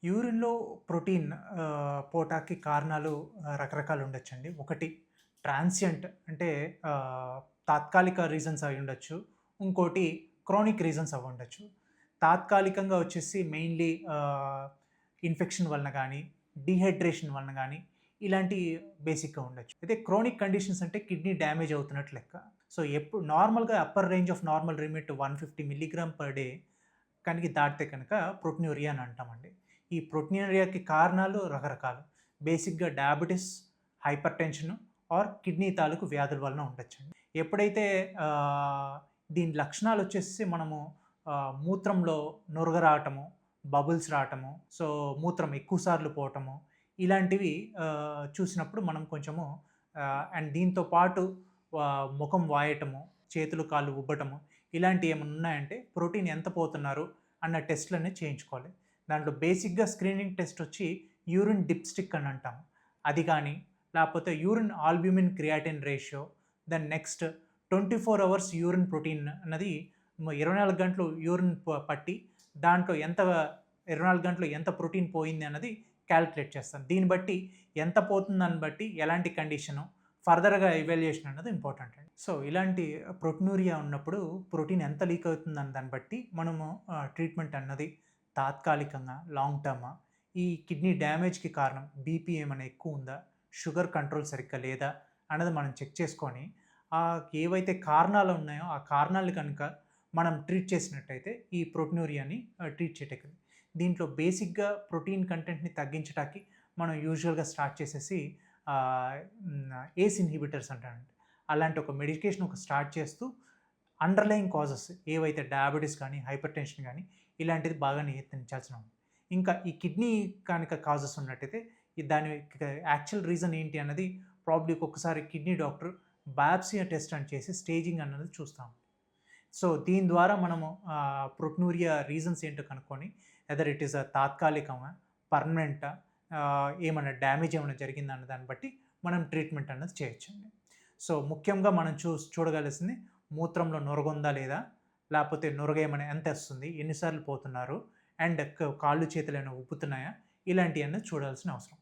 యూరిన్‌లో protein పోటాకి కారణాలు రకరకాలు ఉండొచ్చండి. ఒకటి ట్రాన్సియంట్ అంటే తాత్కాలిక రీజన్స్ అయ్యుండొచ్చు. ఇంకోటి క్రానిక్ రీజన్స్ అవ్వుండొచ్చు. తాత్కాలికంగా వచ్చేసి మెయిన్‌లీ ఇన్ఫెక్షన్ వలన గానీ, డీహైడ్రేషన్ వలన గానీ, ఇలాంటియి బేసిక్‌గా ఉండొచ్చు. అయితే క్రానిక్ కండిషన్స్ అంటే కిడ్నీ డ్యామేజ్ అవుతున్నట్టు లెక్క. సో, ఎప్పుడు నార్మల్‌గా upper range of normal limit 150 milligram per day దాటితే కనుక ప్రోటీనూరియా అని అంటామండి. ఈ ప్రోటీనూరియాకి కారణాలు రకరకాలు. బేసిక్‌గా diabetes, hyper tension are kidney తాలూకు వ్యాధుల వలన ఉండొచ్చండి. ఎప్పుడైతే దీని లక్షణాలొచ్చేసి మనము మూత్రంలో నురగ రావటము, బబుల్స్ రావటము, సో మూత్రం ఎక్కువ సార్లు పోవటము, ఇలాంటివి చూసినప్పుడు మనం కొంచెము అండ్ దీంతో పాటు ముఖం వాయటము, చేతులు, కాళ్ళు ఉబ్బటము ఇలాంటివి ఏమన్నా ఉన్నాయంటే ప్రోటీన్ ఎంత పోతున్నారు అన్న టెస్ట్‌లనేవి చేయించుకోవాలి. దాంట్లో బేసిక్‌గా స్క్రీనింగ్ టెస్ట్ వచ్చి యూరిన్ డిప్‌స్టిక్ అని అంటాం. అది కానీ, లేకపోతే urine albumin creatinine ratio, then next 24 hours urine protein అన్నది 24 గంటలు యూరిన్ పట్టి దాంట్లో 24 గంటలు ఎంత ప్రోటీన్ పోయింది అన్నది క్యాలిక్యులేట్ చేస్తాం. దీన్ని బట్టి ఎంత పోతుందని బట్టి ఎలాంటి కండిషను ఫర్దర్‌గా ఎవాల్యుయేషన్ అన్నది ఇంపార్టెంట్ అండి. సో, ఇలాంటి ప్రోటీనూరియా ఉన్నప్పుడు ప్రోటీన్ ఎంత లీక్ అవుతుందని దాన్ని బట్టి మనము ట్రీట్మెంట్ అన్నది తాత్కాలికంగా, లాంగ్ టర్మా, ఈ కిడ్నీ డ్యామేజ్‌కి కారణం బీపీ ఏమైనా ఎక్కువ ఉందా? షుగర్ కంట్రోల్ సరిగ్గా లేదా? అన్నది మనం చెక్ చేసుకొని ఏవైతే కారణాలు ఉన్నాయో ఆ కారణాలు కనుక మనం ట్రీట్ చేసినట్టయితే ఈ ప్రోటీనూరియాని ట్రీట్ చేయటం. దీంట్లో బేసిక్‌గా ప్రోటీన్ కంటెంట్‌ని తగ్గించటానికి మనం యూజువల్‌గా స్టార్ట్ చేసేసి ఏస్ ఇన్హిబిటర్స్ అంటారండి. అలాంటి ఒక మెడికేషన్ స్టార్ట్ చేస్తూ అండర్‌లయింగ్ కాజెస్ ఏవైతే డయాబెటిస్ కానీ, హైపర్ టెన్షన్ గానీ ఇలాంటిది బాగా నియంత్రించాల్సిన ఉంది. ఇంకా ఈ కిడ్నీ కనుక కాజెస్ ఉన్నట్టయితే దాని యాక్చువల్ రీజన్ ఏంటి అన్నది ప్రాబబ్లీ ఒక్కొక్కసారి కిడ్నీ డాక్టర్ బయాప్సీ టెస్ట్ అని చేసి స్టేజింగ్ అన్నది చూస్తాం. సో, దీని ద్వారా మనము ప్రోటీనూరియా రీజన్స్ ఏంటో కనుక్కొని వెదర్ ఇట్ ఈస్ తాత్కాలికమా, పర్మనెంటా, ఏమన్నా డ్యామేజ్ ఏమైనా జరిగిందా అన్న దాన్ని బట్టి మనం ట్రీట్మెంట్ అన్నది చేయొచ్చండి. సో, ముఖ్యంగా మనం చూడగలిసింది మూత్రంలో నురగుందా లేదా? లేపోతే నురగ ఏమైనా ఎంతొస్తుంది? ఎన్ని సార్లు పోతున్నారు? అండ్ కాళ్ళు, చేతులు ఏమైనా ఉబ్బుతున్నాయా? ఇలాంటియన్నీ చూడాల్సిన అవసరం.